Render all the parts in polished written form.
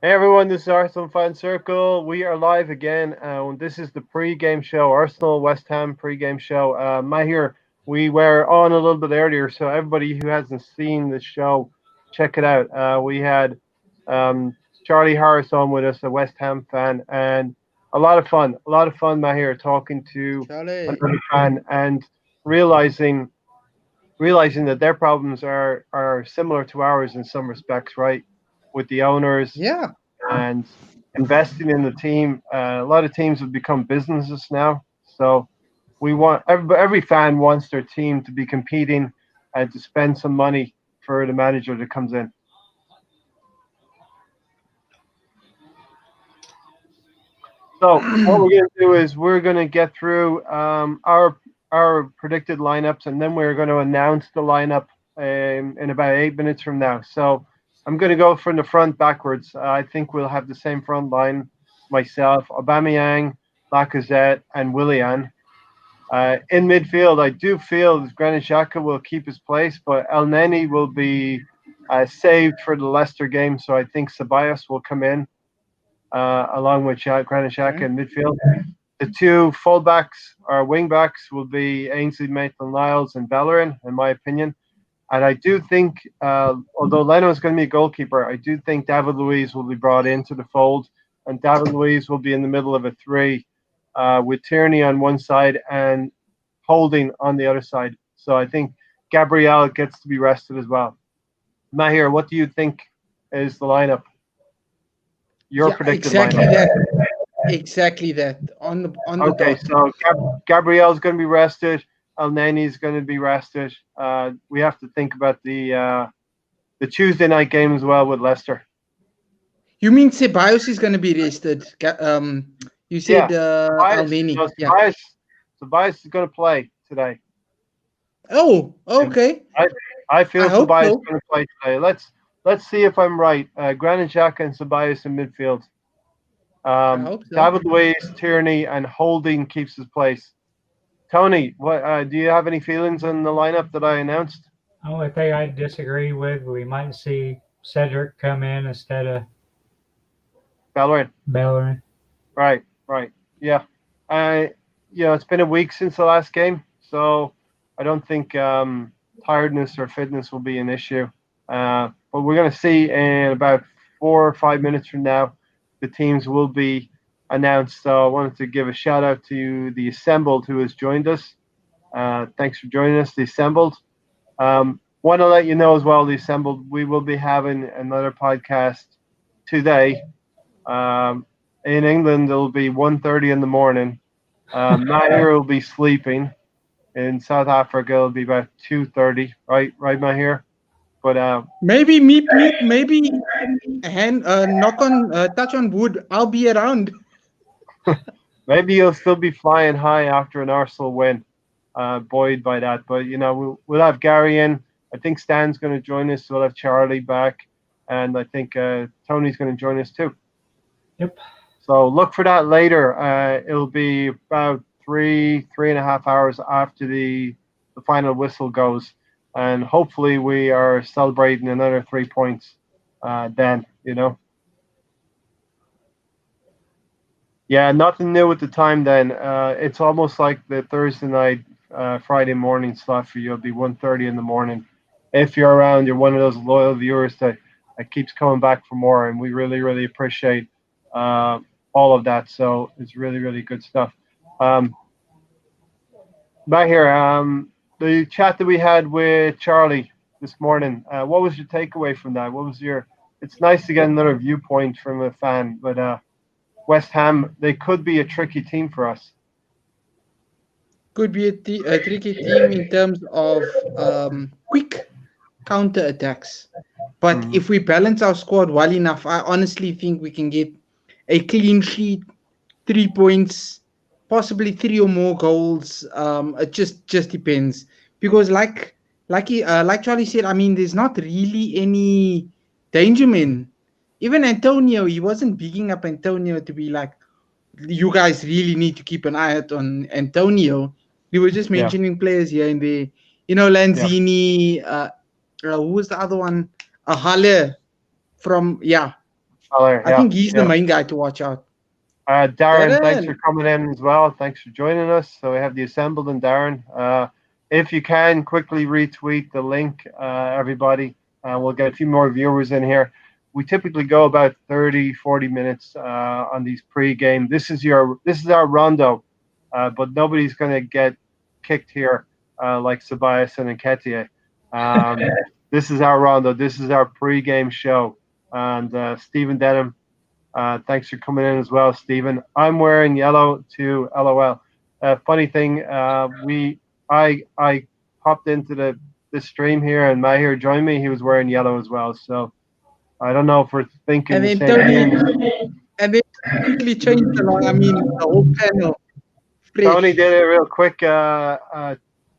Hey everyone, this is Arsenal Fan Circle. We are live again. This is the pre-game show, Arsenal West Ham pre-game show. Mahir, we were on a little bit earlier, so everybody who hasn't seen the show, check it out. We had um, Charlie Harris on with us, a West Ham fan, and a lot of fun, Mahir, talking to Charlie. another fan and realizing realizing that their problems are similar to ours in some respects, right? With the owners Yeah, and investing in the team. A lot of teams have become businesses now, so we want every fan wants their team to be competing and to spend some money for the manager that comes in. So what we're going to do is we're going to get through our predicted lineups, and then we're going to announce the lineup in about 8 minutes from now. So I'm going to go from the front backwards. I think we'll have the same front line: myself, Aubameyang, Lacazette, and Willian. In midfield, I do feel Granit Xhaka will keep his place, but El Neni will be saved for the Leicester game. So I think Ceballos will come in along with Granit Xhaka okay. in midfield. The two fullbacks or wingbacks will be Ainsley Maitland-Niles and Bellerin, in my opinion. And I do think, although Leno is going to be a goalkeeper, I do think David Luiz will be brought into the fold, and David Luiz will be in the middle of a three, with Tierney on one side and Holding on the other side. So I think Gabriel gets to be rested as well. Mahir, what do you think is the lineup? Your Yeah, predicted exactly lineup? that. Exactly that. On the Okay, dot. so Gabriel's going to be rested. El Neni's going to be rested. We have to think about the Tuesday night game as well with Leicester. You mean Ceballos is going to be rested? You Yeah, said Tobias. Alneni. No, Yeah. Tobias is going to play today. Oh, And okay. I I I feel hope Tobias is so. going to play today. Let's see if I'm right. Granit Xhaka and Tobias in midfield. I hope so. David Luiz, Tierney, and Holding keeps his place. Tony, what do you have any feelings on the lineup that I announced? Only thing I disagree with, we might see Cedric come in instead of Bellerin. Bellerin. Right, right. Yeah. I it's been a week since the last game, so I don't think tiredness or fitness will be an issue. But we're going to see in about 4 or 5 minutes from now, the teams will be announced. So I wanted to give a shout out to the Assembled who has joined us. Thanks for joining us, the Assembled. Want to let you know as well, the Assembled, we will be having another podcast today. um, in England, it'll be 1:30 in the morning. Mahir will be sleeping. In South Africa, it'll be about 2:30. Right, Mahir. But Maybe meep meep. Maybe knock on touch on wood. I'll be around. maybe you'll still be flying high after an Arsenal win, buoyed by that. But we'll have Gary in. I think Stan's going to join us. So we'll have Charlie back, and I think Tony's going to join us too. Yep. So look for that later. It'll be about 3.5 hours after the final whistle goes, and hopefully we are celebrating another 3 points. Then yeah, nothing new with the time. Then it's almost like the Thursday night, Friday morning slot for you. It'll be 1:30 in the morning. If you're around, you're one of those loyal viewers that keeps coming back for more, and we really really appreciate uh, all of that. So it's really really good stuff. Um, Back here, the chat that we had with Charlie this morning. What was your takeaway from that? What was your? It's nice to get another viewpoint from a fan, but West Ham, they could be a tricky team for us. Could be a tricky team in terms of quick counter attacks. But Hmm. if we balance our squad well enough, I honestly think we can get a clean sheet, 3 points, possibly three or more goals. It just depends because like Charlie said, I mean, there's not really any danger men. Even Antonio, he wasn't bigging up Antonio to be like, you guys really need to keep an eye out on Antonio. We were just Yeah, mentioning players here and there. yeah, Lanzini. Who was the other one? Halle from, yeah. Haller, I yeah, think he's the yeah. main guy to watch out. Darren, thanks for Darren. coming in as well. Thanks for joining us. So we have the assembled and Darren. If you can, quickly retweet the link, everybody. We'll get a few more viewers in here. We typically go about 30, 40 minutes on these pre-game. This is our rondo, but nobody's going to get kicked here like Ceballos and Nketiah. This is our rondo. This is our pre-game show. And Stephen Denham, thanks for coming in as well, Stephen. I'm wearing yellow to LOL. Funny thing, I popped into the stream here, and Mahir joined me. He was wearing yellow as well. So I don't know if we're thinking And the then same Tony, thing. and then quickly changed the whole panel. Tony Fresh. did a real quick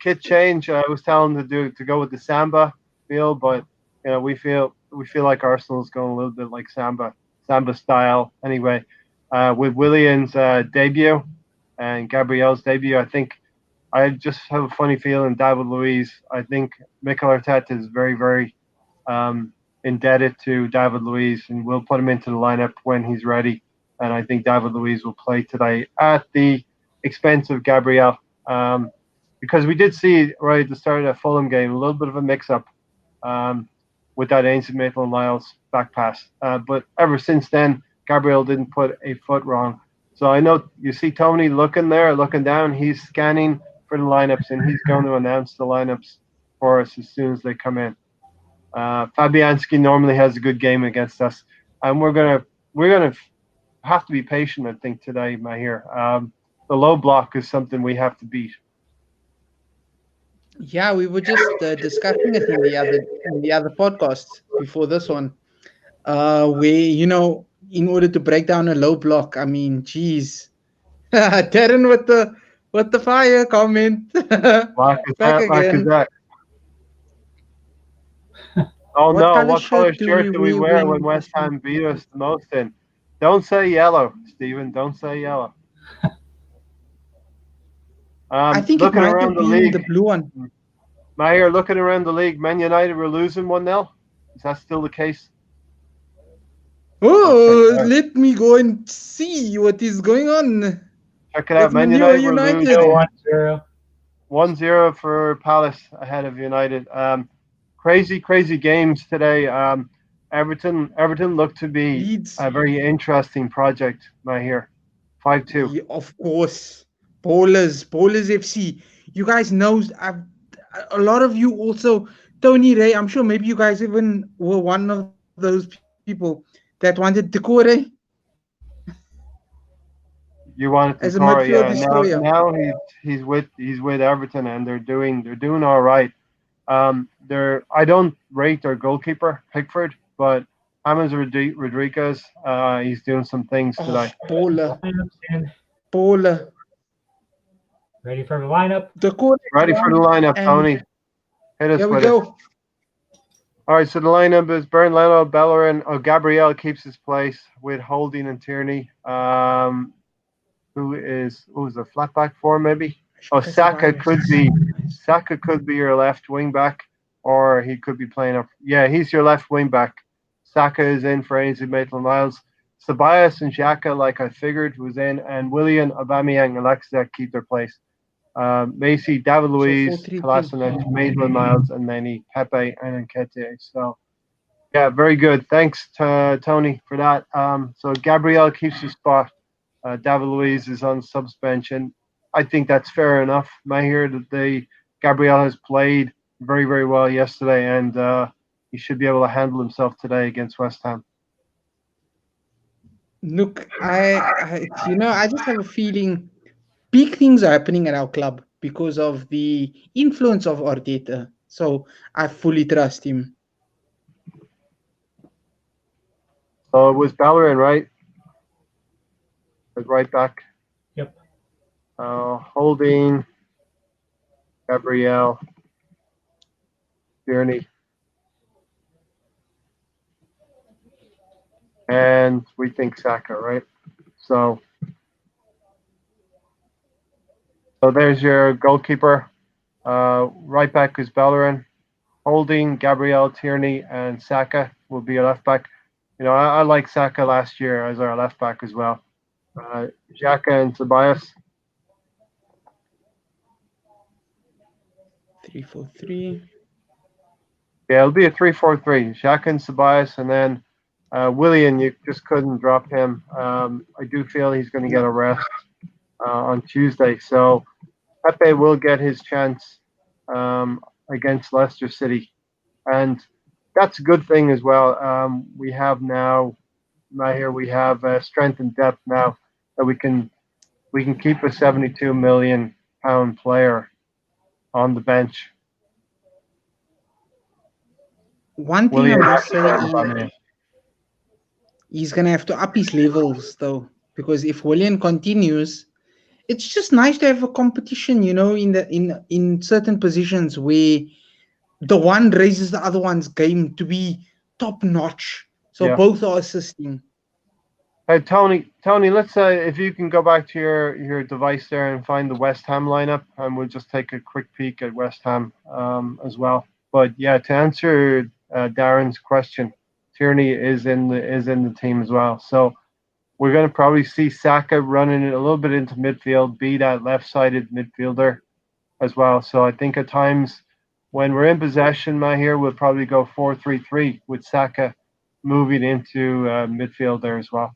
kit change. I was telling him to go with the Samba feel, but we feel like Arsenal's going a little bit like Samba style anyway. With Willian's debut and Gabriel's debut, I think I just have a funny feeling David Luiz. I think Mikel Arteta is very, very indebted to David Luiz, and we'll put him into the lineup when he's ready. And I think David Luiz will play today at the expense of Gabriel, because we did see right at the start of the Fulham game a little bit of a mix-up with that Ainsley Maitland-Niles back pass. But ever since then, Gabriel didn't put a foot wrong. So I know you see Tony looking down. He's scanning for the lineups, and he's going to announce the lineups for us as soon as they come in. Fabianski normally has a good game against us, and we're gonna have to be patient, I think, today, Mahir. The low block is something we have to beat. Yeah, we were just discussing it in the other podcast before this one. Where in order to break down a low block, I mean, geez, Darren with the fire comment. Like Back is again. that? Oh What no! color What color shirt do shirt do we we wear wear when West Ham beat us the most in? Don't say yellow, Stephen. Don't say yellow. I think it Looking might around have the been the league, blue one. Mahir, looking around the league, Man United were losing 1-0. Is that still the case? Oh, Check it out. let me go and see what is going on. Check it out. With Man Manure United were United. Still losing 1-0. 1-0 for Palace ahead of United. Crazy games today. Everton looked to be Leeds. a very interesting project, Mahir. 5-2. Yeah, of course. Bowlers FC. You guys know a lot of you also, Tony Ray, I'm sure maybe you guys even were one of those people that wanted Decore You wanted as a Decore, midfield yeah. destroyer. Now he's with Everton, and they're doing all right. I don't rate their goalkeeper Pickford, but James Rodriguez, he's doing some things today. Bowler. Lineups in. Bowler. Ready for the lineup? Decore. Ready for the lineup, And Tony? Hit us here we with it. go. All right, so the lineup is Bernd Leno, Bellerin. Gabriel keeps his place with Holding and Tierney. Who's a flat back for maybe? Oh, Saka could be your left wing back, or he could be playing up. Yeah, he's your left wing back. Saka is in for Ainsley Maitland-Niles. Ceballos and Xhaka, like I figured, was in, and Willian, Aubameyang, and Lacazette keep their place. Macy, David Luiz, 4-3-3. Kolasinac, Maitland-Niles, and then Pepe and Nketiah. So, yeah, very good. Thanks to Tony for that. So Gabriel keeps his spot. David Luiz is on suspension. I think that's fair enough. I hear that Gabriel has played very, very well yesterday, and he should be able to handle himself today against West Ham. Look, I just have a feeling big things are happening at our club because of the influence of Arteta. So I fully trust him. So it was Bellerin, right? Right back. Yep. Holding, Gabriel, Tierney. And we think Saka, right? So there's your goalkeeper. Right back is Bellerin. Holding, Gabriel, Tierney, and Saka will be your left back. I like Saka last year as our left back as well. Xhaka and Tobias. 3-4-3. Yeah, it'll be a 3-4-3. Xhaka and Tobias, and then Willian. You just couldn't drop him. I do feel he's going to get a rest on Tuesday, so Pepe will get his chance against Leicester City, and that's a good thing as well. We have now, here we have strength and depth now that we can keep a 72 million pound player on the bench. One thing I William, must say is he's gonna have to up his levels though, because if Willian continues, it's just nice to have a competition, in certain positions where the one raises the other one's game to be top notch. So yeah. both are assisting. Hey Tony, let's say if you can go back to your device there and find the West Ham lineup, and we'll just take a quick peek at West Ham as well. But yeah, to answer Darren's question, Tierney is in the team as well. So we're going to probably see Saka running it a little bit into midfield, be that left-sided midfielder as well. So I think at times when we're in possession, here we'll probably go 4-3-3 with Saka moving into midfield there as well.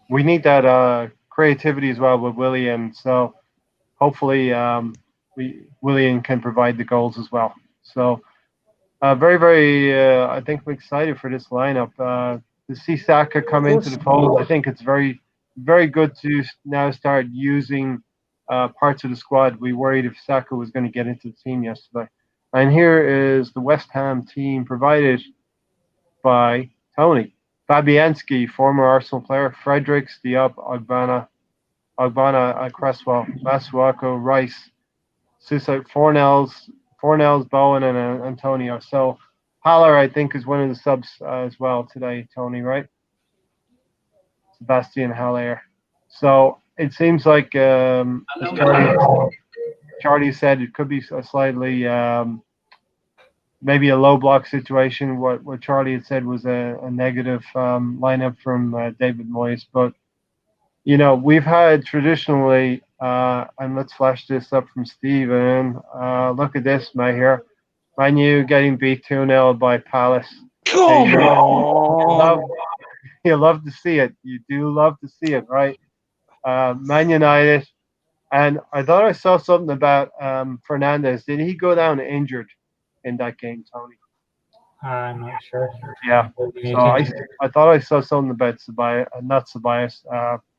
We need that creativity as well with Willian. So hopefully Willian can provide the goals as well. So very, very, I think I'm excited for this lineup. To see Saka come into the fold, I think it's very, very good to now start using parts of the squad. We worried if Saka was going to get into the team yesterday. And here is the West Ham team provided by Tony. Fabianski, former Arsenal player. Fredericks, Diop, Ogbonna, Cresswell, Masuako, Rice, Suso, Fornells, Bowen, and Antonio. So Haller, I think, is one of the subs as well today, Tony, right? Sebastian Haller. So it seems like Charlie said it could be a slightly maybe a low block situation. What Charlie had said was a negative lineup from David Moyes. But, we've had traditionally, and let's flash this up from Steven. Look at this, here. Man U getting beat 2-0 by Palace. Come on. You love to see it. You do love to see it, right? Man United. And I thought I saw something about Fernandez. Did he go down injured in that game, Tony? I'm not sure. Yeah. So I thought I saw something about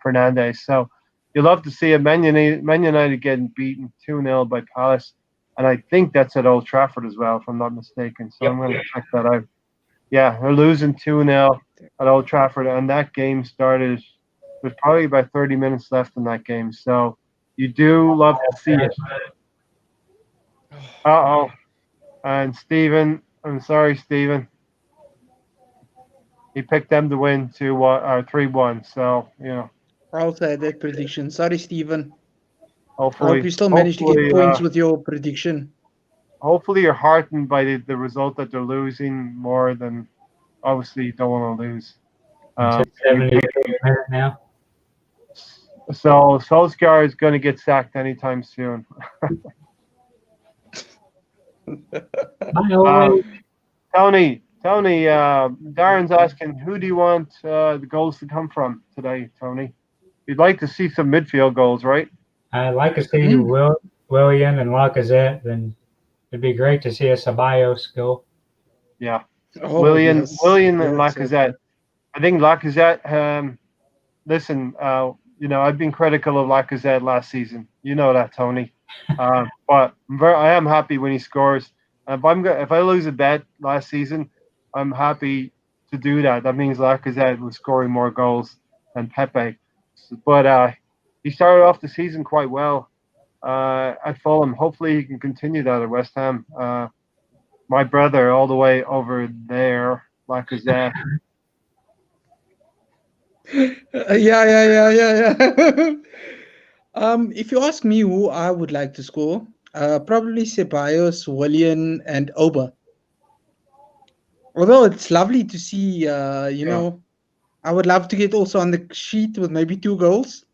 Fernandez. So you love to see it. Man United getting beaten 2-0 by Palace. And I think that's at Old Trafford as well, if I'm not mistaken. So I'm going to check that out. Yeah, they're losing 2-0 at Old Trafford. And that game started, there's probably about 30 minutes left in that game. So you do love to see it. Uh-oh. And Steven, I'm sorry, Steven. He picked them to win 3-1. So, I also had that prediction. Sorry, Steven. Hopefully, I hope you still managed to get points with your prediction. Hopefully you're heartened by the result that they're losing more than, obviously, you don't want to lose. 70 now. So Solskjaer is going to get sacked anytime soon. Tony, Darren's asking, who do you want the goals to come from today, Tony? You'd like to see some midfield goals, right? I'd like to see Willian and Lacazette. Then it'd be great to see a Ceballos goal. Yeah, Willian and Lacazette. I think Lacazette. Listen, I've been critical of Lacazette last season. You know that, Tony. But I am happy when he scores. If I lose a bet last season, I'm happy to do that. That means Lacazette was scoring more goals than Pepe. But he started off the season quite well at Fulham. Hopefully he can continue that at West Ham. My brother all the way over there, Lacazette. Yeah. If you ask me who I would like to score, probably Ceballos, Willian, and Oba. Although it's lovely to see, Yeah. I would love to get also on the sheet with maybe 2 goals.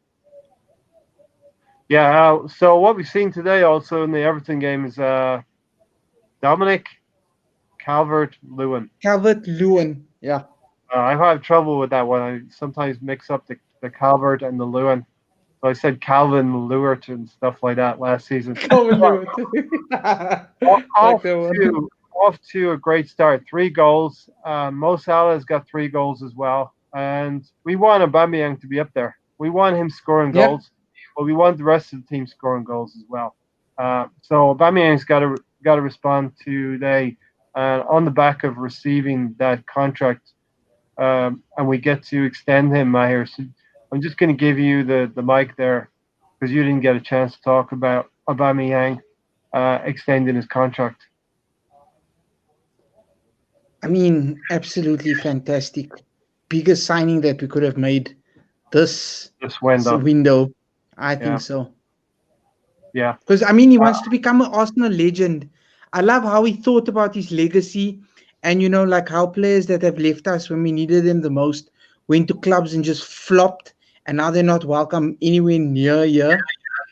Yeah. So what we've seen today also in the Everton game is Dominic Calvert-Lewin. Calvert-Lewin. Yeah. I've had trouble with that one. I sometimes mix up the Calvert and the Lewin. So I said Calvin Lewert and stuff like that last season. Calvert-Lewin. Off Like that one. off to a great start. 3 goals. Mo Salah's got 3 goals as well, and we want Aubameyang to be up there. We want him scoring Yeah. goals, but we want the rest of the team scoring goals as well. So Aubameyang's got to respond today, on the back of receiving that contract, and we get to extend him, Maher. So I'm just going to give you the mic there because you didn't get a chance to talk about Aubameyang extending his contract. I mean, absolutely fantastic. Biggest signing that we could have made this This window. window. I Yeah. think so. Yeah. Because, I mean, he wants to become an Arsenal legend. I love how he thought about his legacy and, like how players that have left us when we needed them the most went to clubs and just flopped and now they're not welcome anywhere near here.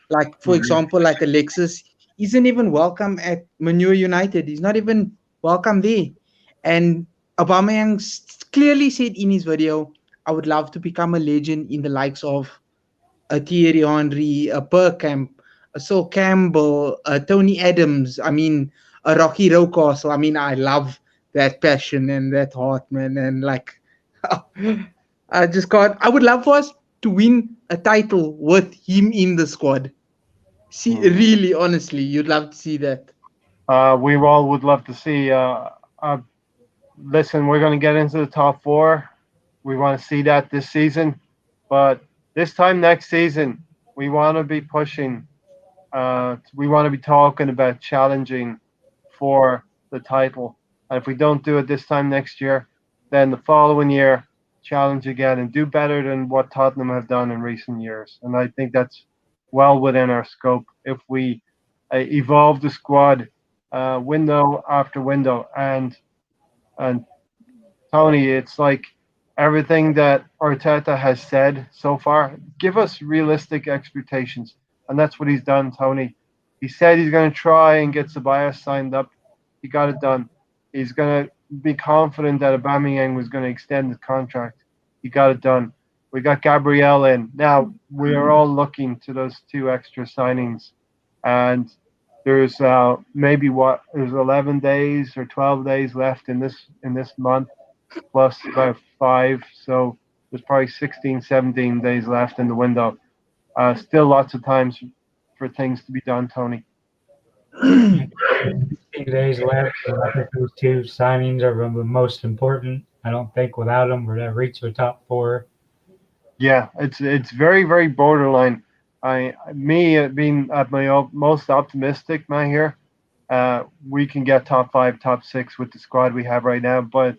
Like, for Mhm. example, like Alexis isn't even welcome at Manure United. He's not even welcome there. And Aubameyang clearly said in his video, I would love to become a legend in the likes of a Thierry Henry, a Bergkamp, a Sol Campbell, a Tony Adams. I mean, a Rocky Rocastle. I mean, I love that passion and that heart, man. And like, I just can't. I would love for us to win a title with him in the squad. See, really, honestly, you'd love to see that. We all would love to see. Listen, we're going to get into the top 4. We want to see that this season, but this time next season, we want to be pushing. We want to be talking about challenging for the title. And if we don't do it this time next year, then the following year, challenge again and do better than what Tottenham have done in recent years. And I think that's well within our scope if we evolve the squad window after window. And Tony, it's like everything that Arteta has said so far. Give us realistic expectations, and that's what he's done, Tony. He said he's going to try and get Ceballos signed up. He got it done. He's going to be confident that Aubameyang was going to extend his contract. He got it done. We got Gabriel in. Now we are all looking to those 2 extra signings, and there's there's 11 days or 12 days left in this month, plus about 5. So there's probably 16, 17 days left in the window. Still lots of times for things to be done, Tony. 15 days left. And I think those 2 signings are the most important. I don't think without them we're going to reach the top 4. Yeah, it's very, very borderline. Being at my most optimistic, man, here, we can get top 5, top 6 with the squad we have right now, but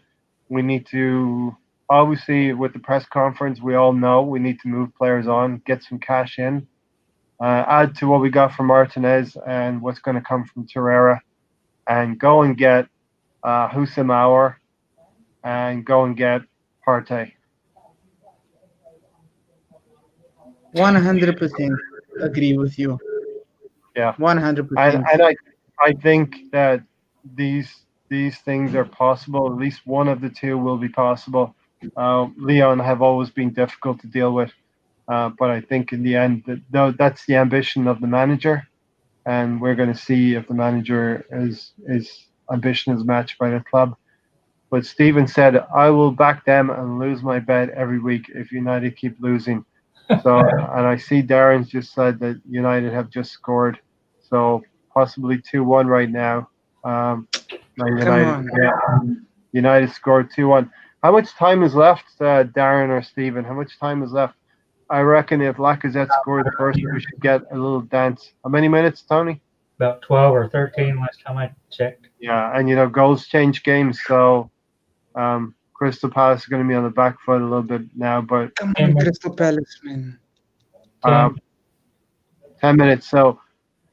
we need to, obviously, with the press conference, we all know we need to move players on, get some cash in, add to what we got from Martinez and what's going to come from Torreira, and go and get Husam Aouar and go and get Partey. 100% agree with you. Yeah, 100%. and I think that these things are possible. At least one of the 2 will be possible. Leon have always been difficult to deal with, but I think in the end, that's the ambition of the manager, and we're going to see if the manager is ambition is matched by the club. But Stephen said, "I will back them and lose my bet every week if United keep losing." So, and I see Darren's just said that United have just scored, so possibly 2-1 right now. United scored 2-1. How much time is left, Darren or Stephen? How much time is left? I reckon if Lacazette scores first, we should get a little dance. How many minutes, Tony? About 12 or 13 last time I checked. Yeah, and goals change games, so Crystal Palace is going to be on the back foot a little bit now, but Come on, Crystal Palace, man. 10 minutes. So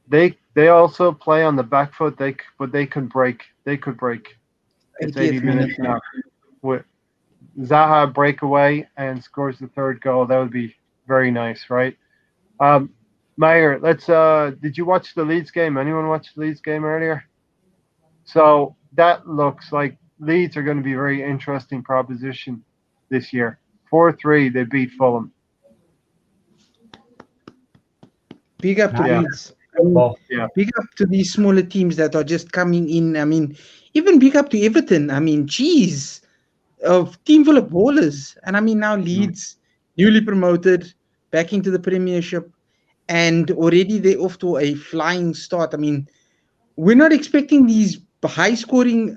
they also play on the back foot. But they could break. They could break. It's 80th 80 minutes minute. now. With Zaha breakaway and scores the third goal, that would be very nice, right? Meyer, let's. Did you watch the Leeds game? Anyone watch the Leeds game earlier? So that looks like Leeds are going to be a very interesting proposition this year. 4-3, they beat Fulham. Big up to Yeah. Leeds. I mean, Well, big up to these smaller teams that are just coming in. I mean, even big up to Everton. I mean, geez, a team full of ballers. And I mean, now Leeds, newly promoted, back into the Premiership, and already they're off to a flying start. I mean, we're not expecting these high scoring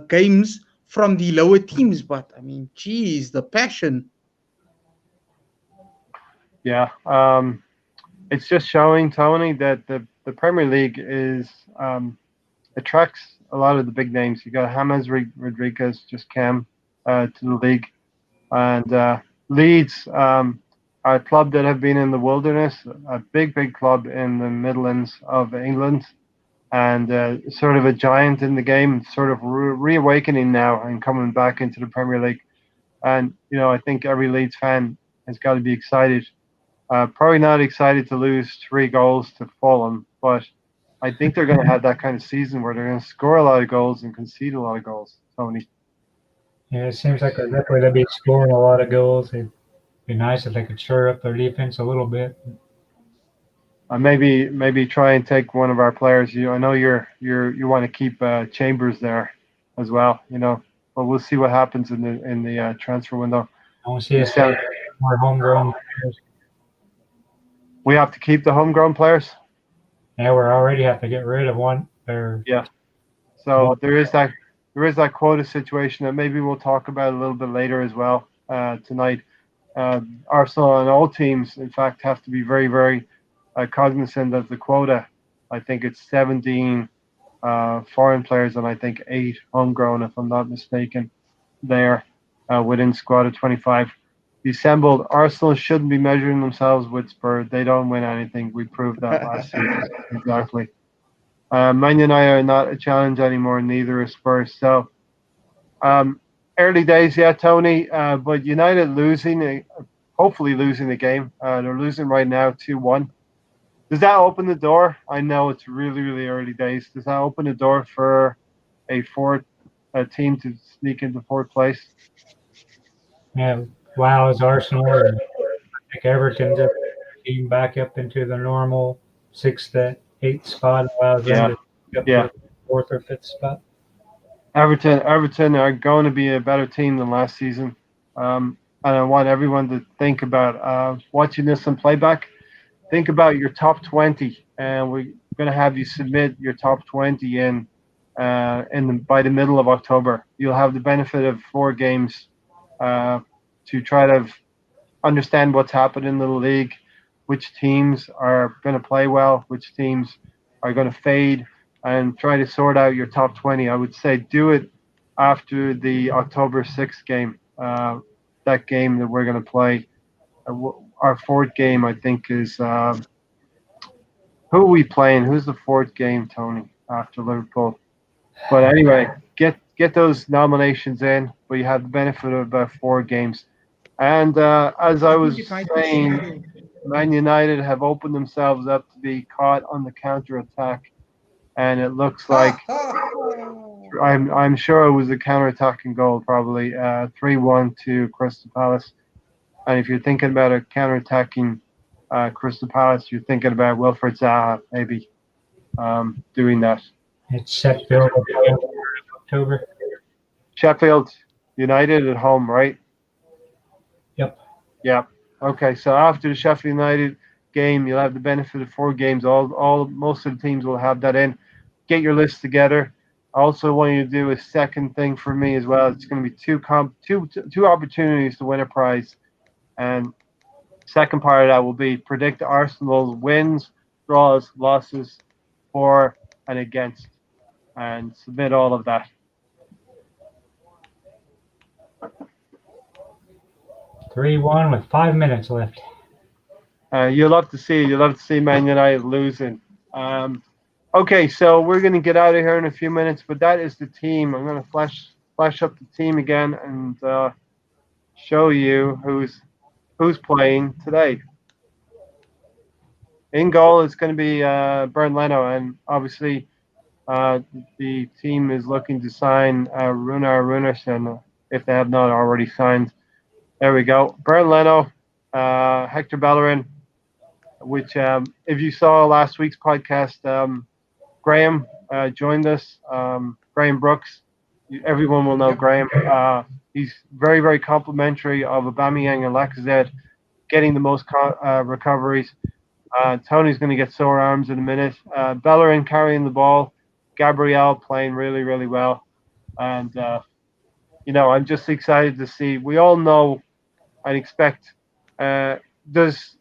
games from the lower teams, but I mean, geez, the passion. Yeah. It's just showing, Tony, that the Premier League is attracts a lot of the big names. You got James Rodriguez just came to the league, and Leeds are a club that have been in the wilderness, a big club in the Midlands of England, and sort of a giant in the game, sort of reawakening now and coming back into the Premier League. And I think every Leeds fan has got to be excited. Probably not excited to lose 3 goals to Fulham, but I think they're going to have that kind of season where they're going to score a lot of goals and concede a lot of goals. Tony. yeah, it seems like they're definitely going to be scoring a lot of goals. It'd be nice if they could shore up their defense a little bit. Maybe try and take one of our players. I know you want to keep Chambers there as well. But we'll see what happens in the transfer window. I want to see us get more homegrown players. We have to keep the homegrown players. Yeah, we already have to get rid of one. So there is that quota situation that maybe we'll talk about a little bit later as well tonight. Arsenal and all teams, in fact, have to be very, very cognizant of the quota. I think it's 17 foreign players and I think 8 homegrown, if I'm not mistaken, there within squad of 25. Assembled. Arsenal shouldn't be measuring themselves with Spurs. They don't win anything. We proved that last season. Exactly. Man United are not a challenge anymore, neither is Spurs. So early days, yeah, Tony, but United hopefully losing the game. They're losing right now 2-1. Does that open the door? I know it's really, really early days. Does that open the door for a team to sneak into 4th place? Yeah, wow, is Arsenal or I think Everton's a team back up into the normal 6th to 8th spot, allows them to get to the 4th or 5th spot. Everton are going to be a better team than last season. And I want everyone to think about watching this on playback. Think about your top 20, and we're going to have you submit your top 20 by the middle of October. You'll have the benefit of 4 games to try to understand what's happening in the league, which teams are going to play well, which teams are going to fade, and try to sort out your top 20. I would say do it after the October 6th game, that game that we're going to play. Our 4th game, I think, is who are we playing? Who's the 4th game, Tony, after Liverpool? But anyway, get those nominations in, but you have the benefit of about 4 games. And as I was saying, Man United have opened themselves up to be caught on the counter-attack, and it looks like I'm sure it was a counter-attacking goal, probably 3-1 to Crystal Palace. And if you're thinking about a counter-attacking Crystal Palace, you're thinking about Wilfred Zaha maybe doing that. It's Sheffield in October. Sheffield United at home, right? Yep. Yeah. Okay. So after the Sheffield United game, you'll have the benefit of 4 games. Most of the teams will have that in. Get your list together. I also want you to do a second thing for me as well. It's going to be two opportunities to win a prize. And second part of that will be predict Arsenal's wins, draws, losses, for and against, and submit all of that. 3-1 with 5 minutes left. You'll love to see Man United losing. Okay, so we're going to get out of here in a few minutes, but that is the team. I'm going to flash flash up the team again and show you who's playing today. In goal is going to be Bernd Leno, and obviously the team is looking to sign Runar Runarsson if they have not already signed. There we go. Bernd Leno, Hector Bellerin, which if you saw last week's podcast, Graham joined us. Graham Brooks. Everyone will know Graham. He's very, very complimentary of Aubameyang and Lacazette, getting the most recoveries. Tony's going to get sore arms in a minute. Bellerin carrying the ball. Gabriel playing really, really well. And, I'm just excited to see. We all know and expect. Does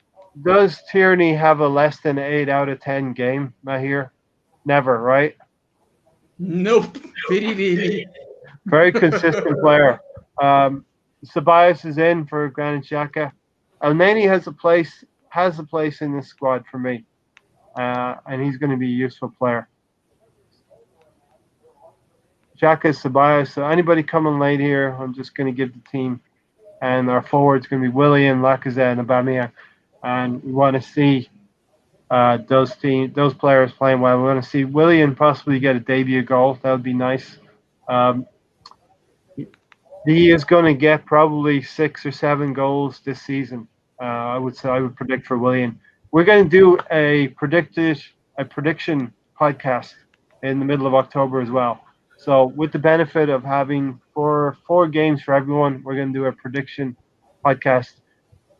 Tierney have a less than 8 out of 10 game, Mahir? Never, right? Nope. Very really. Very consistent player. Ceballos is in for Granit Xhaka. Elneny has a place in this squad for me, and he's going to be a useful player. Xhaka, Ceballos. So anybody coming late here, I'm just going to give the team, and our forward's going to be Willian, Lacazette, and Aubameyang, and we want to see those players playing well. We want to see Willian possibly get a debut goal. That would be nice. He is going to get probably 6 or 7 goals this season. I would predict for Willian. We're going to do a prediction podcast in the middle of October as well. So with the benefit of having four games for everyone, we're going to do a prediction podcast.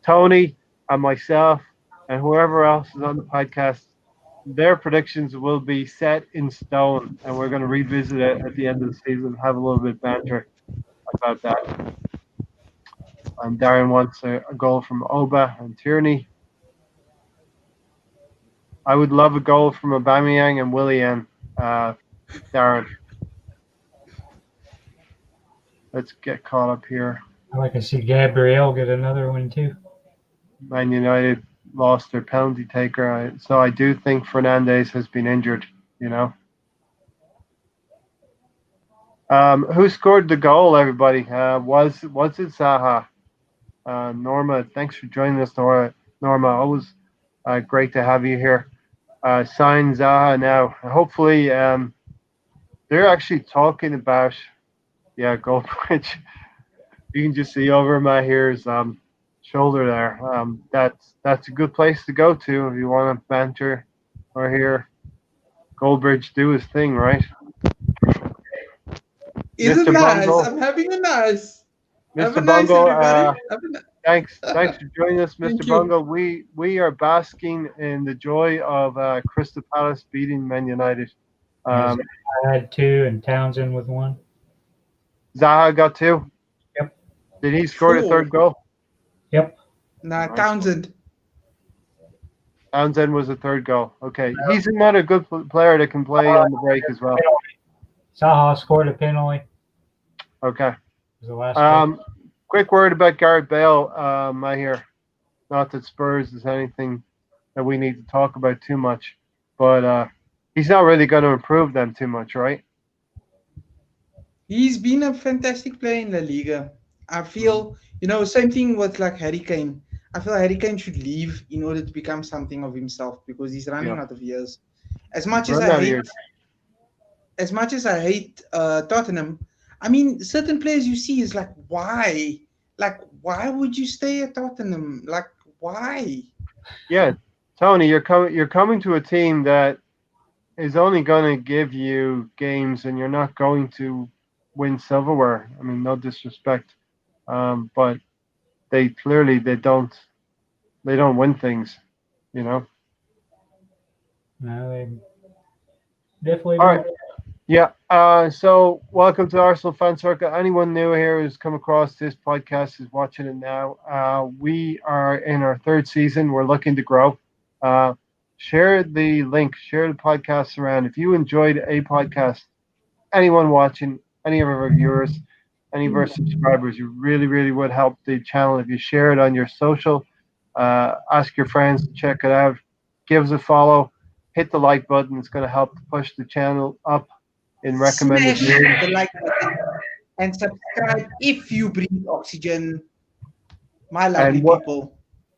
Tony and myself and whoever else is on the podcast, their predictions will be set in stone, and we're going to revisit it at the end of the season, have a little bit of banter about that. And Darren wants a goal from Oba and Tierney. I would love a goal from Aubameyang and Willian, Darren. Let's get caught up here. I like to see Gabriel get another one too. Man United lost their penalty taker, so I do think Fernandes has been injured. Who scored the goal? Everybody, was it Zaha? Norma, thanks for joining us, Norma. Always great to have you here. Sign Zaha now. Hopefully, they're actually talking about Goldbridge. You can just see over Mahir's shoulder there. That's a good place to go to if you want to banter or hear Goldbridge do his thing, right? Isn't nice? Bungle, I'm having a nice. Mr. Bungle, thanks for joining us, Mr. Bungle. We are basking in the joy of Crystal Palace beating Man United. I had 2 and Townsend with 1. Zaha got 2. Yep. Did he score the third goal? Yep. Nah, Townsend. Townsend was the third goal. Okay. He's another good player that can play on the break as well. Zaha scored a penalty. Okay. The last quick word about Gareth Bale, Mahir. Not that Spurs is anything that we need to talk about too much, but he's not really going to improve them too much, right? He's been a fantastic player in La Liga. I feel, same thing with like Harry Kane. I feel Harry Kane should leave in order to become something of himself because he's running out of years. As much as I hate Tottenham, I mean, certain players you see is like, why? Like, why would you stay at Tottenham? Like, why? Yeah, Tony, you're coming to a team that is only going to give you games, and you're not going to win silverware. I mean, no disrespect, but they don't win things, No, they definitely. All right. Yeah. So welcome to Arsenal Fan Circle. Anyone new here who's come across this podcast is watching it now. We are in our 3rd season. We're looking to grow. Share the link. Share the podcast around. If you enjoyed a podcast, anyone watching, any of our viewers, any of our subscribers, you really, really would help the channel if you share it on your social. Ask your friends to check it out. Give us a follow. Hit the like button. It's going to help push the channel up in recommended views. and subscribe if you breathe oxygen, my lovely And what people.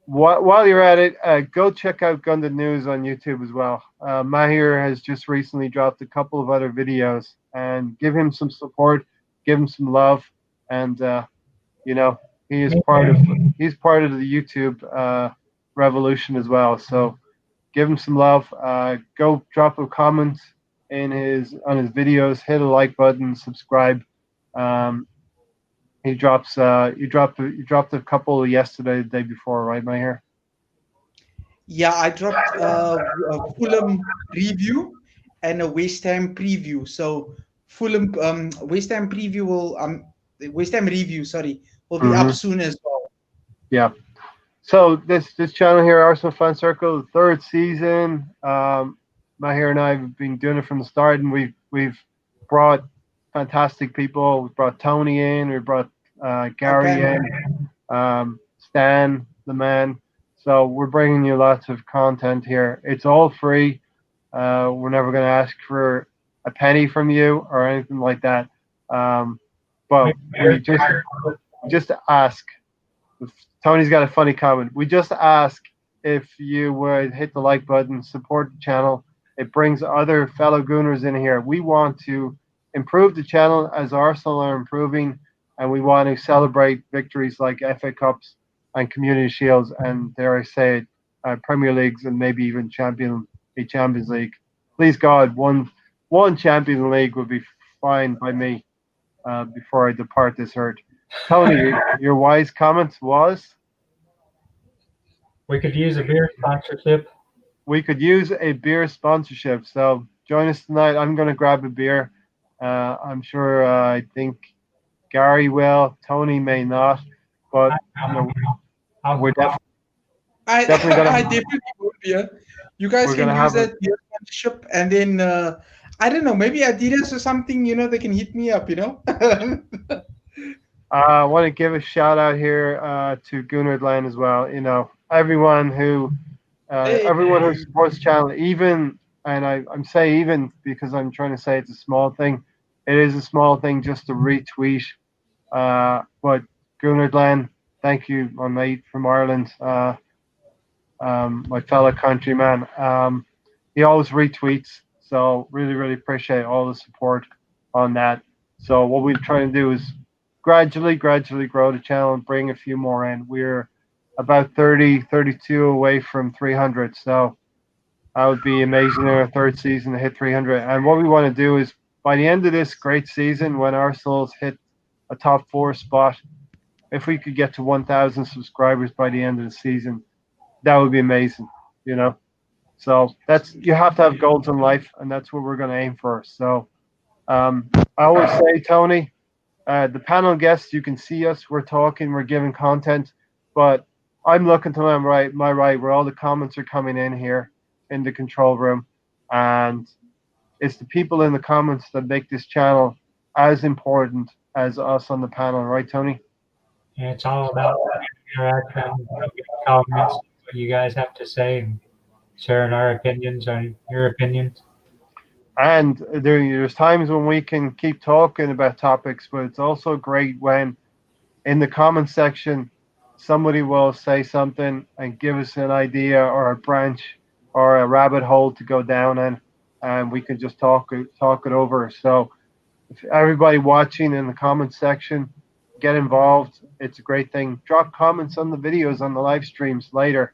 while you're at it, go check out Gundam News on YouTube as well. Mahir has just recently dropped a couple of other videos, and give him some support, give him some love, and you know he is he's part of the YouTube revolution as well. So give him some love. Go drop a comment in his on his videos. Hit a like button. Subscribe. Um, you dropped a couple yesterday, the day before, right, Mahir? Yeah, I dropped a Fulham review and a West Ham preview. So Fulham, West Ham preview will the West Ham review, sorry, will be up Mm-hmm. soon as well. Yeah. So this channel here, Arsenal Fan Circle, third season. Mahir and I have been doing it from the start, and we've brought fantastic people. We brought Tony in. We brought Our Gary panel. in. Stan, the man. So we're bringing you lots of content here. It's all free. We're never going to ask for a penny from you or anything like that. But we just ask. Tony's got a funny comment. We just ask if you would hit the like button, support the channel. It brings other fellow Gooners in here. We want to improve the channel as Arsenal are improving, and we want to celebrate victories like FA Cups and Community Shields, and dare I say it, Premier Leagues, and maybe even Champions League. Please God, one Champions League would be fine by me before I depart this earth. Tony, your wise comments was We could use a beer sponsorship. we could use a beer sponsorship. So join us tonight. I'm going to grab a beer. I'm sure I think Gary will. Tony may not, but you know, we're definitely gonna I definitely will be. You guys we're can gonna use have a. that beer sponsorship, and then I don't know, maybe Adidas or something. They can hit me up. I want to give a shout out here to Gunnar as well. Everyone who Hey. supports the channel, even, and I'm saying even because I'm trying to say it's a small thing. It is a small thing just to retweet. But Gunnar, thank you, my mate from Ireland, my fellow countryman. He always retweets, so really, really appreciate all the support on that. So what we're trying to do is gradually grow the channel and bring a few more in. We're about 30, 32 away from 300. So that would be amazing in our third season to hit 300. And what we want to do is by the end of this great season, when Arsenal's hit a top four spot, if we could get to 1,000 subscribers by the end of the season, that would be amazing, you know. So you have to have goals in life, and that's what we're going to aim for. So I always say, Tony, the panel guests, you can see us. We're talking, we're giving content, but I'm looking to my right, where all the comments are coming in here in the control room, and it's the people in the comments that make this channel as important as us on the panel, right, Tony? And it's all about interaction, comments, what you guys have to say, and sharing our opinions on your opinions. And there's times when we can keep talking about topics, but it's also great when in the comment section somebody will say something and give us an idea or a branch or a rabbit hole to go down in, and we can just talk it over. So if everybody watching in the comment section get involved, it's a great thing. Drop comments on the videos on the live streams later.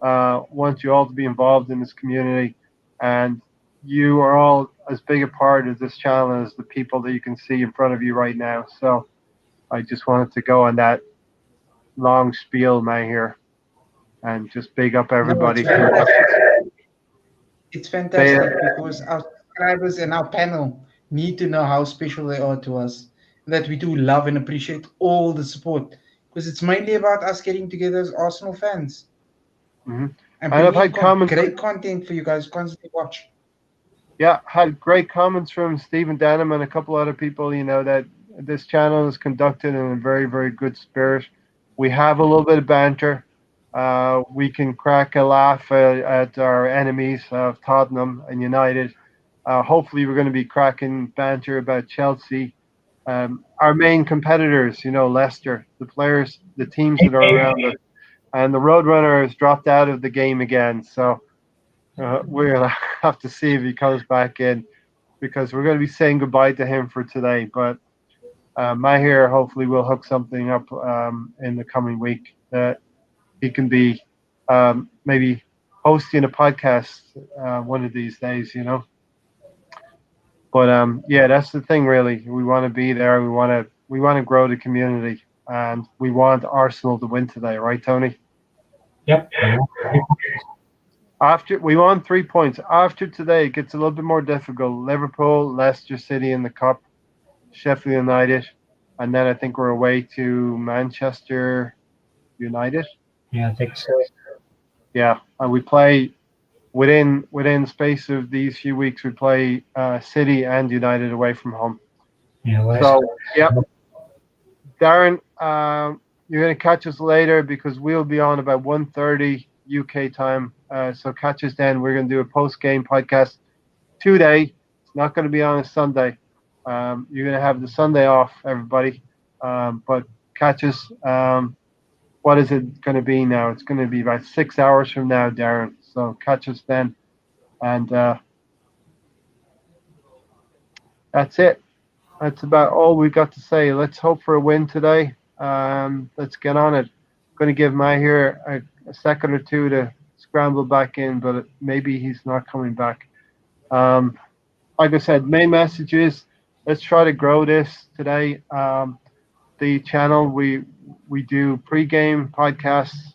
Want you all to be involved in this community, and you are all as big a part of this channel as the people that you can see in front of you right now. So I just wanted to go on that long spiel, man, here, and just big up No, everybody. it's fantastic because our subscribers and our panel need to know how special they are to us, that we do love and appreciate all the support, because it's mainly about us getting together as Arsenal fans Mhm. and And I've bringing had comments. great content for you guys to constantly watch. Yeah, had great comments from Stephen Denham and a couple other people. That this channel is conducted in a very, very good spirit. We have a little bit of banter. We can crack a laugh at our enemies of Tottenham and United. Hopefully, we're going to be cracking banter about Chelsea our main competitors, Leicester, the players, the teams that are around us, and the Roadrunner has dropped out of the game again. So we're gonna have to see if he comes back in because we're going to be saying goodbye to him for today. But Mahir hopefully will hook something up in the coming week that he can be maybe hosting a podcast one of these days. But yeah, that's the thing. Really, we want to be there. We want to grow the community, and we want Arsenal to win today, right, Tony? Yep. After we won 3 points. After today, it gets a little bit more difficult. Liverpool, Leicester City in the cup, Sheffield United, and then I think we're away to Manchester United. Yeah, I think so. Yeah, and we play within space of these few weeks. We play City and United away from home. Yeah, So, yep. Darren, you're going to catch us later because we'll be on about 1:30 UK time. So catch us then. We're going to do a post-game podcast today. It's not going to be on a Sunday. You're going to have the Sunday off, everybody. But catch us. What is it going to be now? It's going to be about 6 hours from now, Darren. So catch us then. And that's it. That's about all we got to say. Let's hope for a win today. Let's get on it. Going to give Mahir a second or two to scramble back in, but maybe he's not coming back. Like I said, main message is let's try to grow this today. The channel, we do pre-game podcasts.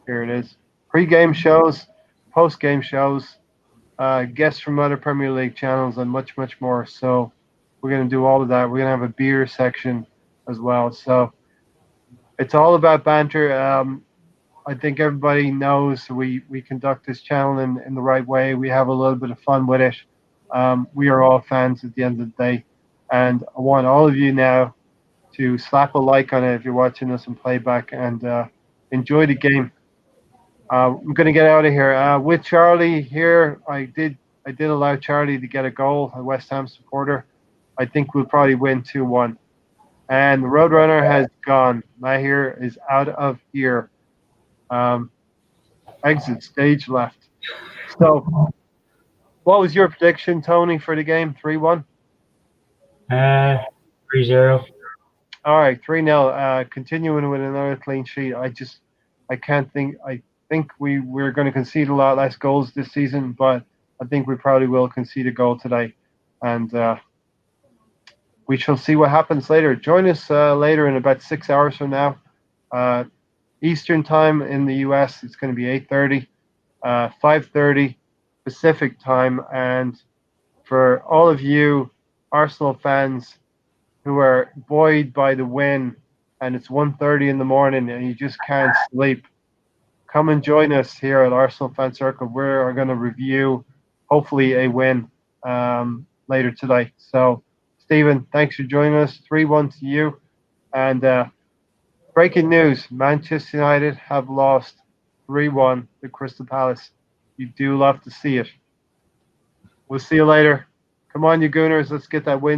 Here it is. Pre-game shows, post-game shows, guests from other Premier League channels, and much, much more. So we're going to do all of that. We're going to have a beer section as well. So it's all about banter. I think everybody knows we conduct this channel in the right way. We have a little bit of fun with it. We are all fans at the end of the day. And I want all of you now to slap a like on it if you're watching us in playback and enjoy the game. I'm going to get out of here. With Charlie here, I did allow Charlie to get a goal, a West Ham supporter. I think we'll probably win 2-1. And the Roadrunner has gone. Mahir is out of here. Exit stage left. So, what was your prediction, Tony, for the game? 3-1? 3-0. All right, 3-0. Continuing with another clean sheet. I can't think. I think we're going to concede a lot less goals this season, but I think we probably will concede a goal today. And we shall see what happens later. Join us later in about 6 hours from now. Eastern time in the US, it's going to be 8:30, 5:30 Pacific time. And for all of you Arsenal fans who are buoyed by the win and it's 1:30 in the morning and you just can't sleep, come and join us here at Arsenal Fan Circle. We're going to review, hopefully, a win later today. So, Stephen, thanks for joining us. 3-1 to you. And breaking news, Manchester United have lost 3-1 to Crystal Palace. You do love to see it. We'll see you later. Come on, you Gooners. Let's get that win.